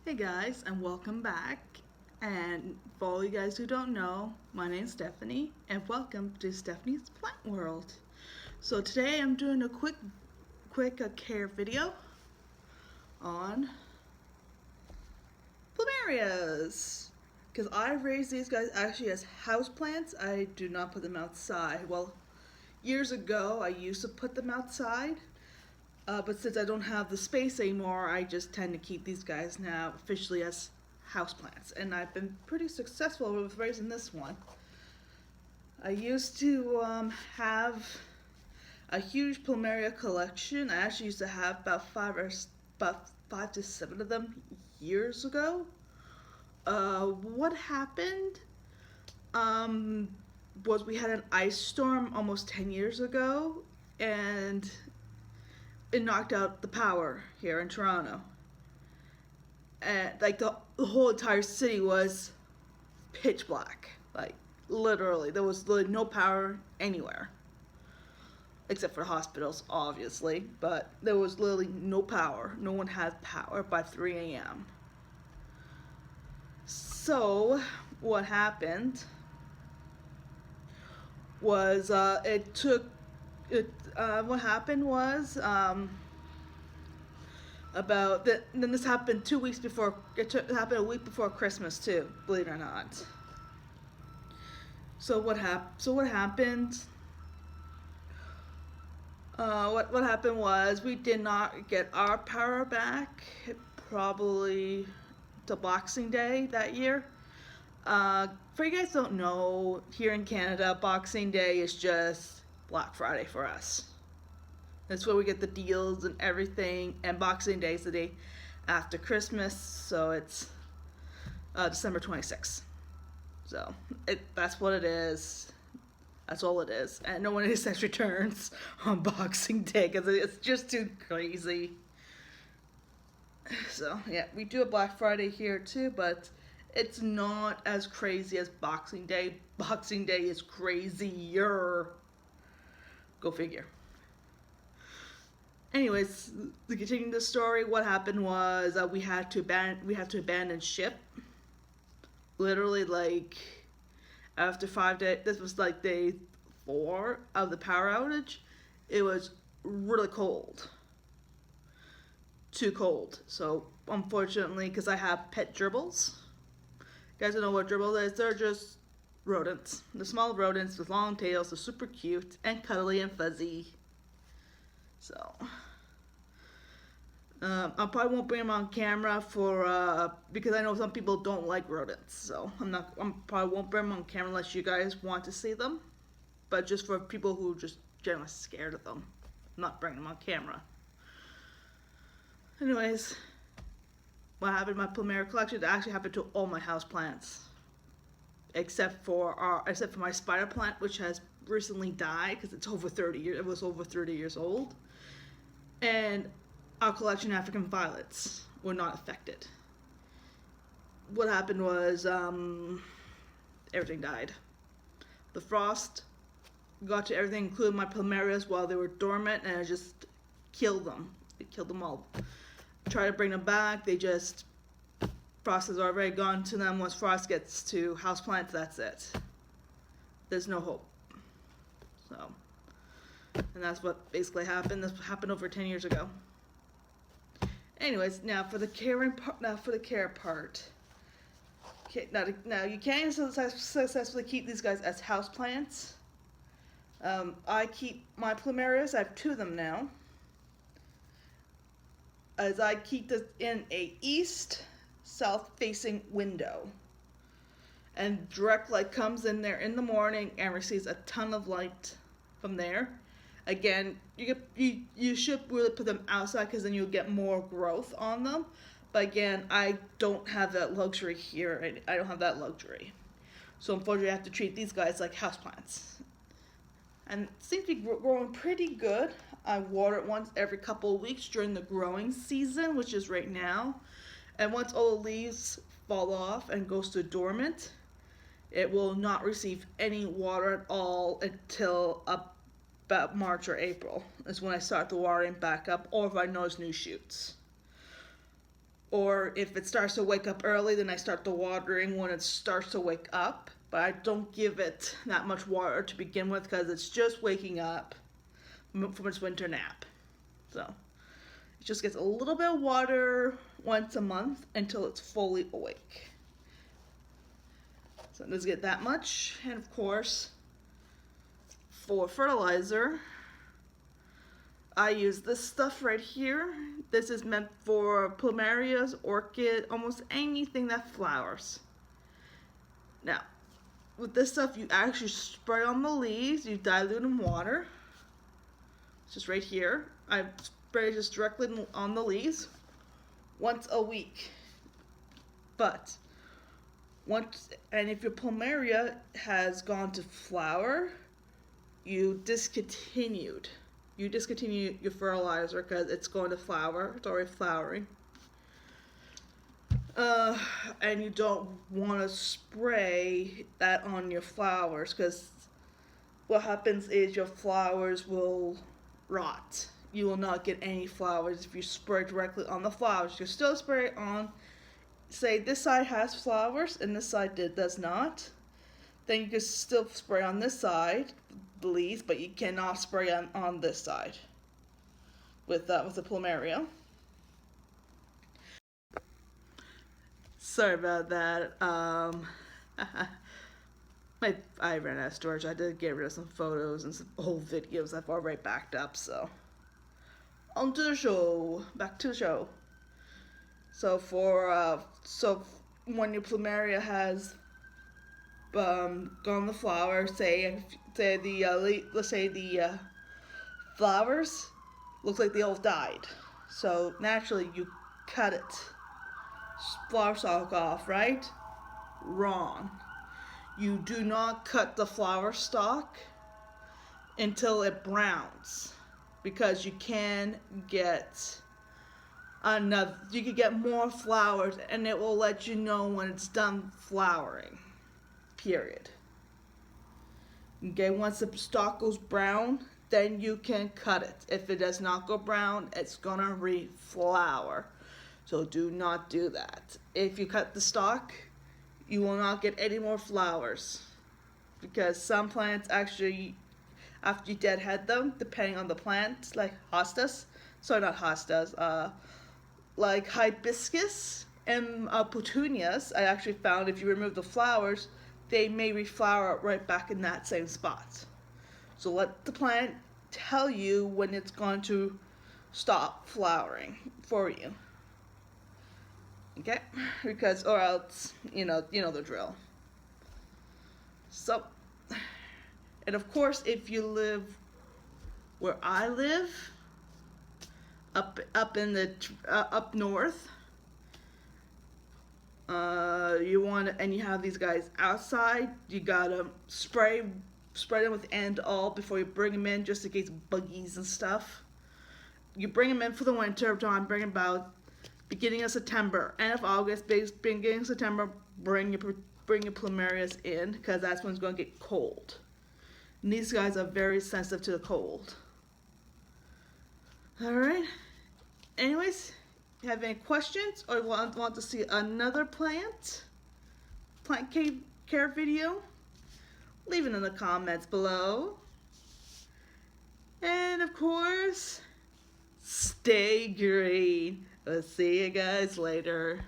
Hey guys, and welcome back. And for all you guys who don't know, my name's Stephanie, and welcome to Stephanie's Plant World. So today I'm doing a quick care video on Plumerias. Because I raise these guys actually as houseplants. I do not put them outside. Well, years ago I used to put them outside. But since I don't have the space anymore, I just tend to keep these guys now officially as houseplants. And I've been pretty successful with raising this one. I used to have a huge Plumeria collection. I actually used to have about five to seven of them years ago. What happened was we had an ice storm almost 10 years ago, and it knocked out the power here in Toronto. And like the whole entire city was pitch black. Like literally, there was literally no power anywhere. Except for hospitals, obviously. But there was literally no power. No one had power by 3 a.m. So, what happened was what happened was then this happened 2 weeks before. It happened a week before Christmas too, believe it or not. So what happened? What happened was we did not get our power back probably to Boxing Day that year. For you guys don't know, here in Canada, Boxing Day is just Black Friday for us. That's where we get the deals and everything, and Boxing Day is the day after Christmas, so it's December 26th. So that's what it is. That's all it is. And no one accepts returns on Boxing Day because it's just too crazy. So yeah, we do a Black Friday here too, but it's not as crazy as Boxing Day. Boxing Day is crazier. Go figure. Anyways, to continue the story, what happened was we had to abandon ship. Literally, like after 5 days, this was like day 4 of the power outage. It was really cold, too cold. So unfortunately, because I have pet gerbils. You guys don't know what gerbil is? They're just rodents. They're small rodents with long tails. They're super cute and cuddly and fuzzy. So I probably won't bring them on camera for because I know some people don't like rodents. So I probably won't bring them on camera unless you guys want to see them. But just for people who are just generally scared of them, I'm not bringing them on camera. Anyways, what happened in my Plumeria collection? It actually happened to all my house plants, except for my spider plant, which has recently died because it's over 30 years. It was over 30 years old. And our collection of African violets were not affected. What happened was everything died. The frost got to everything, including my plumerias, while they were dormant, and it just killed them. It killed them all. Try to bring them back, frost has already gone to them. Once frost gets to houseplants, that's it. There's no hope. So, and that's what basically happened. This happened over 10 years ago. Anyways, now for the care part. Okay, now you can successfully keep these guys as houseplants. I keep my plumerias. I have 2 of them now. As I keep this in a east-south facing window. And direct light comes in there in the morning and receives a ton of light from there. Again, you should really put them outside because then you'll get more growth on them. But again, I don't have that luxury here. I don't have that luxury. So unfortunately, I have to treat these guys like houseplants. And it seems to be growing pretty good. I water it once every couple of weeks during the growing season, which is right now. And once all the leaves fall off and goes to dormant, it will not receive any water at all until about March or April is when I start the watering back up, or if I notice new shoots. Or if it starts to wake up early, then I start the watering when it starts to wake up. But I don't give it that much water to begin with because it's just waking up from its winter nap. So it just gets a little bit of water once a month until it's fully awake. So it doesn't get that much. And of course, for fertilizer, I use this stuff right here. This is meant for plumerias, orchid, almost anything that flowers. Now, with this stuff, you actually spray on the leaves. You dilute in water. It's just right here. I spray just directly on the leaves once a week. But if your plumeria has gone to flower, you discontinue your fertilizer because it's going to flower. It's already flowering. And you don't want to spray that on your flowers because what happens is your flowers will rot. You will not get any flowers if you spray directly on the flowers. You still spray on, say this side has flowers and this side does not. Then you can still spray on this side, the leaves, but you cannot spray on this side with the plumeria. Sorry about that. I ran out of storage. I did get rid of some photos and some old videos I've already backed up. So on to the show. Back to the show. So when your plumeria has gone the flower, let's say the flowers looks like they all died. So naturally you cut it. Flower stalk off, right? Wrong. You do not cut the flower stalk until it browns because you can get more flowers and it will let you know when it's done flowering. Period. Okay, once the stalk goes brown, then you can cut it. If it does not go brown, it's gonna reflower. So do not do that. If you cut the stalk, you will not get any more flowers. Because some plants actually, after you deadhead them, depending on the plant, like like hibiscus and petunias, I actually found if you remove the flowers, they may reflower right back in that same spot. So let the plant tell you when it's going to stop flowering for you. Okay, because or else you know the drill. So, and of course, if you live where I live, up in the up north, you have these guys outside. You gotta spray them with All before you bring them in, just in case buggies and stuff. You bring them in for the winter time. Bring about beginning of September, end of August, beginning of September, bring your plumerias in because that's when it's going to get cold. And these guys are very sensitive to the cold. All right. Anyways, have any questions or want to see another plant care video? Leave it in the comments below. And of course, stay green. Let's see you guys later.